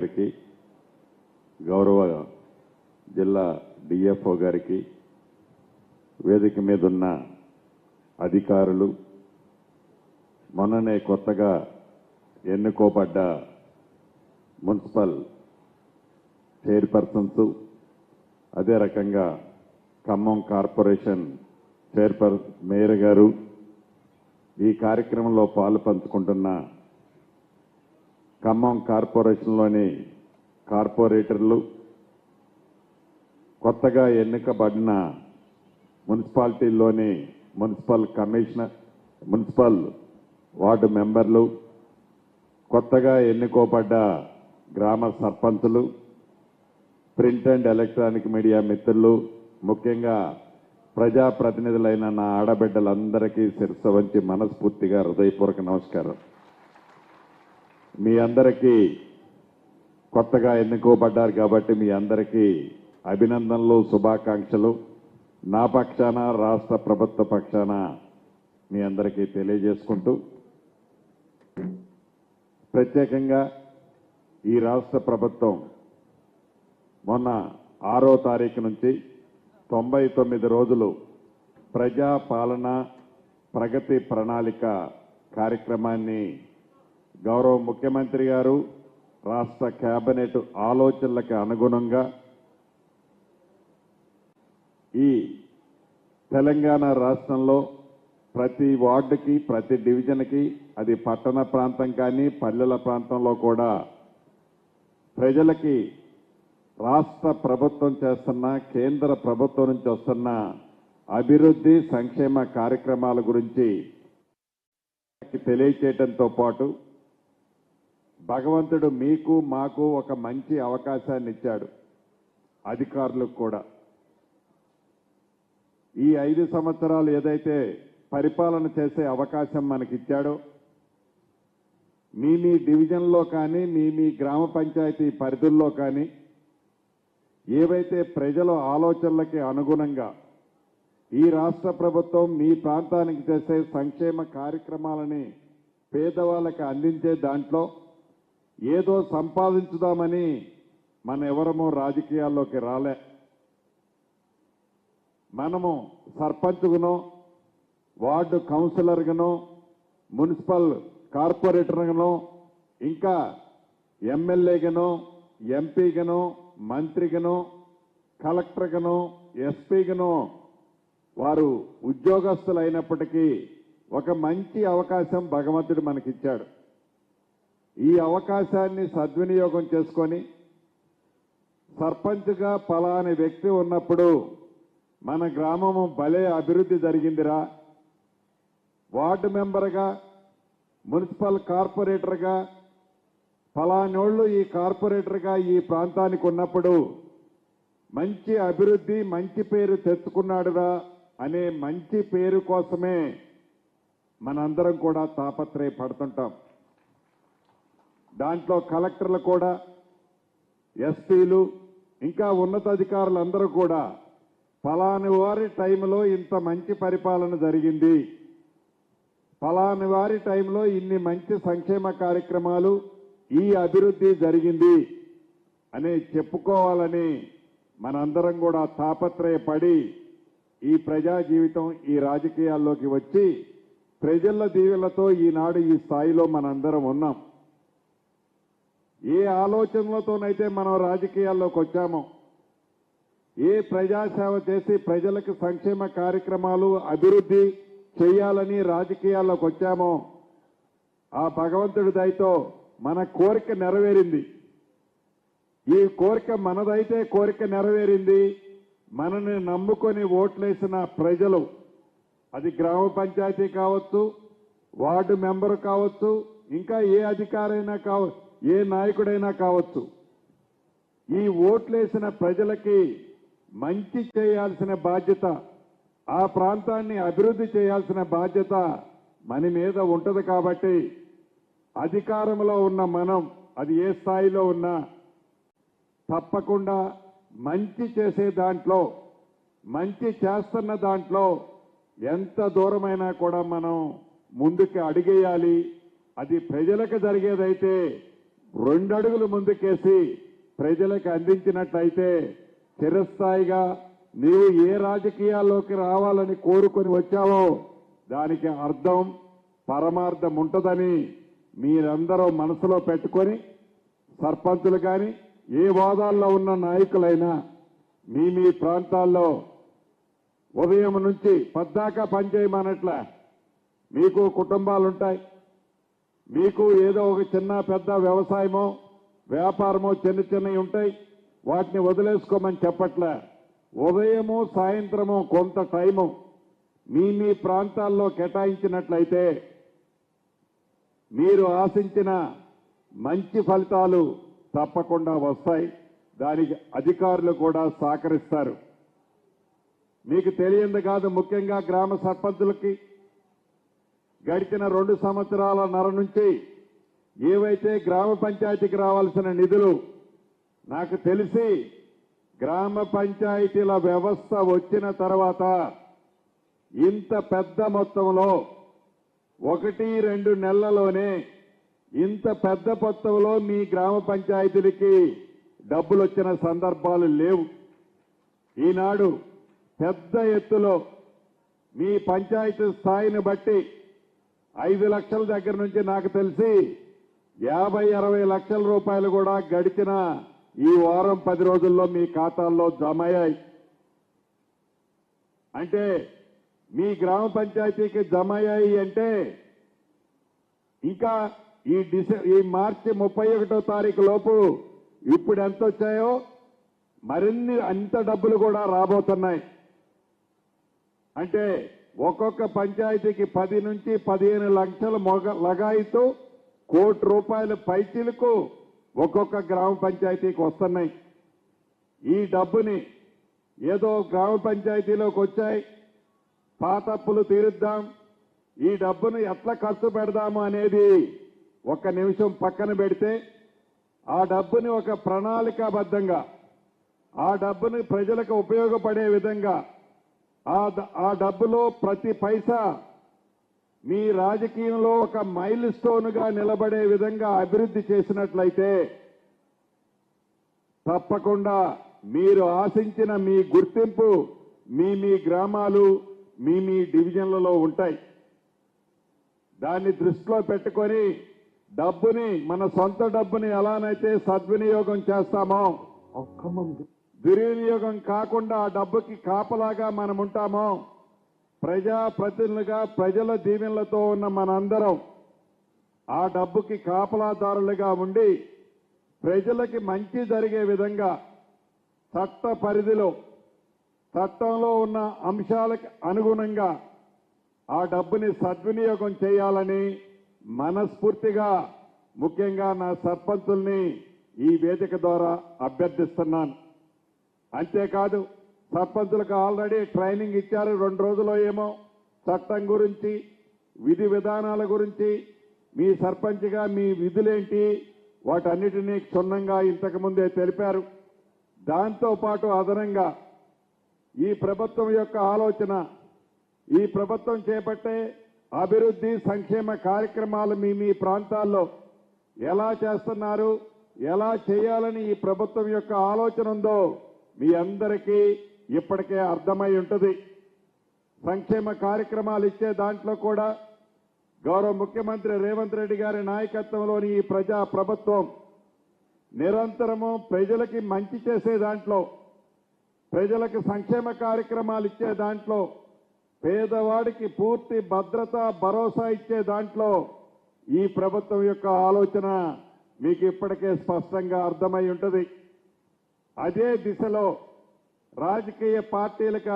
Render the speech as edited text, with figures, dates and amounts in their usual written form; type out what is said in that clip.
గారికి, గౌరవ జిల్లా డిఎఫ్ఓ గారికి, వేదిక మీద ఉన్న అధికారులు, మొన్ననే కొత్తగా ఎన్నుకోబడ్డ మున్సిపల్ చైర్పర్సన్స్, అదే రకంగా ఖమ్మం కార్పొరేషన్ మేయర్ గారు, ఈ కార్యక్రమంలో పాలు పంచుకుంటున్న ఖమ్మం కార్పొరేషన్లోని కార్పొరేటర్లు, కొత్తగా ఎన్నికబడిన మున్సిపాలిటీల్లోని మున్సిపల్ కమిషనర్, మున్సిపల్ వార్డు మెంబర్లు, కొత్తగా ఎన్నుకోబడ్డ గ్రామ సర్పంచులు, ప్రింట్ అండ్ ఎలక్ట్రానిక్ మీడియా మిత్రులు, ముఖ్యంగా ప్రజాప్రతినిధులైన నా ఆడబిడ్డలందరికీ శిరస్సు వంచి మనస్ఫూర్తిగా హృదయపూర్వక నమస్కారం. మీ అందరికీ కొత్తగా ఎన్నుకోబడ్డారు కాబట్టి మీ అందరికీ అభినందనలు, శుభాకాంక్షలు నా పక్షాన, రాష్ట్ర ప్రభుత్వ పక్షాన మీ అందరికీ తెలియజేసుకుంటూ, ప్రత్యేకంగా ఈ రాష్ట్ర ప్రభుత్వం మొన్న 6వ తారీఖు నుంచి 99 రోజులు ప్రజా పాలన ప్రగతి ప్రణాళిక కార్యక్రమాన్ని గౌరవ ముఖ్యమంత్రి గారు, రాష్ట్ర కేబినెట్ ఆలోచనలకు అనుగుణంగా ఈ తెలంగాణ రాష్ట్రంలో ప్రతి వార్డుకి, ప్రతి డివిజన్కి, అది పట్టణ ప్రాంతం కానీ పల్లెల ప్రాంతంలో కూడా ప్రజలకి రాష్ట్ర ప్రభుత్వం చేస్తున్న, కేంద్ర ప్రభుత్వం నుంచి వస్తున్న అభివృద్ధి సంక్షేమ కార్యక్రమాల గురించి తెలియచేయడంతో పాటు భగవంతుడు మీకు మాకు ఒక మంచి అవకాశాన్ని ఇచ్చాడు, అధికారులకు కూడా. ఈ 5 సంవత్సరాలు ఏదైతే పరిపాలన చేసే అవకాశం మనకిచ్చాడో, మీ డివిజన్లో కానీ, మీ గ్రామ పంచాయతీ పరిధుల్లో కానీ ఏవైతే ప్రజల ఆలోచనలకి అనుగుణంగా ఈ రాష్ట్ర ప్రభుత్వం మీ ప్రాంతానికి చేసే సంక్షేమ కార్యక్రమాలని పేదవాళ్ళకి అందించే దాంట్లో ఏదో సంపాదించుదామని మన ఎవరమో రాజకీయాల్లోకి రాలే. మనము సర్పంచ్గానో, వార్డు కౌన్సిలర్గానో, మున్సిపల్ కార్పొరేటర్గానో, ఇంకా ఎమ్మెల్యేగానో, ఎంపీగానో, మంత్రిగానో, కలెక్టర్గానో, ఎస్పీగానో వారు ఉద్యోగస్తులు అయినప్పటికీ ఒక మంచి అవకాశం భగవంతుడు మనకిచ్చాడు. ఈ అవకాశాన్ని సద్వినియోగం చేసుకొని సర్పంచ్గా పలాని వ్యక్తి ఉన్నప్పుడు మన గ్రామము భలే అభివృద్ధి జరిగిందిరా, వార్డు మెంబర్గా, మున్సిపల్ కార్పొరేటర్గా ఫలానోళ్ళు ఈ కార్పొరేటర్గా ఈ ప్రాంతానికి ఉన్నప్పుడు మంచి అభివృద్ధి, మంచి పేరు తెచ్చుకున్నాడురా అనే మంచి పేరు కోసమే మనందరం కూడా తాపత్రయపడుతుంటాం. దాంట్లో కలెక్టర్లు కూడా, ఎస్పీలు, ఇంకా ఉన్నతాధికారులందరూ కూడా ఫలాని వారి టైంలో ఇంత మంచి పరిపాలన జరిగింది, ఫలాని వారి టైంలో ఇన్ని మంచి సంక్షేమ కార్యక్రమాలు, ఈ అభివృద్ధి జరిగింది అని చెప్పుకోవాలని మనందరం కూడా తాపత్రయపడి ఈ ప్రజా జీవితం, ఈ రాజకీయాల్లోకి వచ్చి ప్రజల దీవెనలతో ఈనాడు ఈ స్థాయిలో మనందరం ఉన్నాం. ఏ ఆలోచనలతోనైతే మనం రాజకీయాల్లోకి వచ్చామో, ఏ ప్రజాసేవ చేసి ప్రజలకు సంక్షేమ కార్యక్రమాలు, అభివృద్ధి చేయాలని రాజకీయాల్లోకి వచ్చామో, ఆ భగవంతుడి దయతో మన కోరిక నెరవేరింది. ఈ కోరిక మనదైతే కోరిక నెరవేరింది. మనని నమ్ముకొని ఓట్లేసిన ప్రజలు, అది గ్రామ పంచాయతీ కావచ్చు, వార్డు మెంబరు కావచ్చు, ఇంకా ఏ అధికారైనా కావచ్చు, ఏ నాయకుడైనా కావచ్చు, ఈ ఓట్లేసిన ప్రజలకి మంచి చేయాల్సిన బాధ్యత, ఆ ప్రాంతాన్ని అభివృద్ధి చేయాల్సిన బాధ్యత మన మీద ఉంటుంది. కాబట్టి అధికారంలో ఉన్న మనం, అది ఏ స్థాయిలో ఉన్నా తప్పకుండా మంచి చేసే దాంట్లో, మంచి చేస్తున్న దాంట్లో ఎంత దూరమైనా కూడా మనం ముందుకు అడిగేయాలి. అది ప్రజలకు జరిగేదైతే 2 అడుగులు ముందుకేసి ప్రజలకు అందించినట్లయితే చిరస్థాయిగా నీవు ఏ రాజకీయాల్లోకి రావాలని కోరుకొని వచ్చావో దానికి అర్థం పరమార్థం ఉంటుందని మీరందరూ మనసులో పెట్టుకొని సర్పంచులు కానీ ఏ హోదాల్లో ఉన్న నాయకులైనా మీ ప్రాంతాల్లో ఉదయం నుంచి పద్దాకా పనిచేయమన్నట్ల మీకు కుటుంబాలుంటాయి, మీకు ఏదో ఒక చిన్న పెద్ద వ్యవసాయమో వ్యాపారమో చిన్న చిన్నవి ఉంటాయి, వాటిని వదిలేసుకోమని చెప్పట్లే. ఉదయము సాయంత్రము కొంత టైము మీ ప్రాంతాల్లో కేటాయించినట్లయితే మీరు ఆశించిన మంచి ఫలితాలు తప్పకుండా వస్తాయి. దానికి అధికారులు కూడా సహకరిస్తారు. మీకు తెలియంది కాదు, ముఖ్యంగా గ్రామ సర్పంచులకి గడిచిన 2 సంవత్సరాలన్నర నుంచి ఏవైతే గ్రామ పంచాయతీకి రావాల్సిన నిధులు నాకు తెలిసి గ్రామ పంచాయతీల వ్యవస్థ వచ్చిన తర్వాత ఇంత పెద్ద మొత్తంలో 1-2 నెలల్లోనే ఇంత పెద్ద మొత్తంలో మీ గ్రామ పంచాయతీలకి డబ్బులు వచ్చిన సందర్భాలు లేవు. ఈనాడు పెద్ద ఎత్తులో మీ పంచాయతీ స్థాయిని బట్టి 5 లక్షల దగ్గర నుంచి నాకు తెలిసి 50-60 లక్షల రూపాయలు కూడా గడిచిన ఈ వారం 10 రోజుల్లో మీ ఖాతాల్లో జమ అయ్యాయి. అంటే మీ గ్రామ పంచాయతీకి జమ అయ్యాయి అంటే ఇంకా ఈ మార్చి 31వ తారీఖు లోపు ఇప్పుడు ఎంత వచ్చాయో మరిన్ని అంత డబ్బులు కూడా రాబోతున్నాయి. అంటే ఒక్కొక్క పంచాయతీకి 10 నుంచి 15 లక్షల లగాయితూ ₹1 కోటి పైచీలకు ఒక్కొక్క గ్రామ పంచాయతీకి వస్తున్నాయి. ఈ డబ్బుని ఏదో గ్రామ పంచాయతీలోకి వచ్చాయి, పాత అప్పులు తీరుద్దాం, ఈ డబ్బును ఎట్లా ఖర్చు పెడదాము అనేది ఒక్క నిమిషం పక్కన పెడితే ఆ డబ్బుని ఒక ప్రణాళికాబద్ధంగా ఆ డబ్బుని ప్రజలకు ఉపయోగపడే విధంగా ఆ డబ్బులో ప్రతి పైసా మీ రాజకీయంలో ఒక మైల్ స్టోన్గా నిలబడే విధంగా అభివృద్ధి చేసినట్లయితే తప్పకుండా మీరు ఆశించిన మీ గుర్తింపు మీ గ్రామాలు మీ డివిజన్లలో ఉంటాయి. దాన్ని దృష్టిలో పెట్టుకొని డబ్బుని మన సొంత డబ్బుని ఎలానైతే సద్వినియోగం చేస్తామో దుర్వినియోగం కాకుండా ఆ డబ్బుకి కాపలాగా మనం ఉంటామో ప్రజాప్రతినిధులుగా ప్రజల దీవెనలతో ఉన్న మనందరం ఆ డబ్బుకి కాపలాదారులుగా ఉండి ప్రజలకి మంచి జరిగే విధంగా చట్ట పరిధిలో చట్టంలో ఉన్న అంశాలకు అనుగుణంగా ఆ డబ్బుని సద్వినియోగం చేయాలని మనస్ఫూర్తిగా ముఖ్యంగా నా సర్పంచుల్ని ఈ వేదిక ద్వారా అభ్యర్థిస్తున్నాను. అంతేకాదు సర్పంచులకు ఆల్రెడీ ట్రైనింగ్ ఇచ్చారు. 2 రోజుల్లో ఏమో చట్టం గురించి విధి విధానాల గురించి మీ సర్పంచ్గా మీ విధులేంటి వాటన్నిటినీ క్షుణ్ణంగా ఇంతకుముందే తెలిపారు. దాంతో పాటు అదనంగా ఈ ప్రభుత్వం యొక్క ఆలోచన, ఈ ప్రభుత్వం చేపట్టే అభివృద్ధి సంక్షేమ కార్యక్రమాలు మీ ప్రాంతాల్లో ఎలా చేస్తున్నారు, ఎలా చేయాలని ఈ ప్రభుత్వం యొక్క ఆలోచన ఉందో మీ అందరికీ ఇప్పటికే అర్థమై ఉంటుంది. సంక్షేమ కార్యక్రమాలు ఇచ్చే దాంట్లో కూడా గౌరవ ముఖ్యమంత్రి రేవంత్ రెడ్డి గారి నాయకత్వంలోని ఈ ప్రజా ప్రభుత్వం నిరంతరము ప్రజలకి మంచి చేసే దాంట్లో, ప్రజలకు సంక్షేమ కార్యక్రమాలు ఇచ్చే దాంట్లో, పేదవాడికి పూర్తి భద్రత భరోసా ఇచ్చే దాంట్లో ఈ ప్రభుత్వం యొక్క ఆలోచన మీకు ఇప్పటికే స్పష్టంగా అర్థమై ఉంటుంది. అదే దిశలో రాజకీయ పార్టీలకు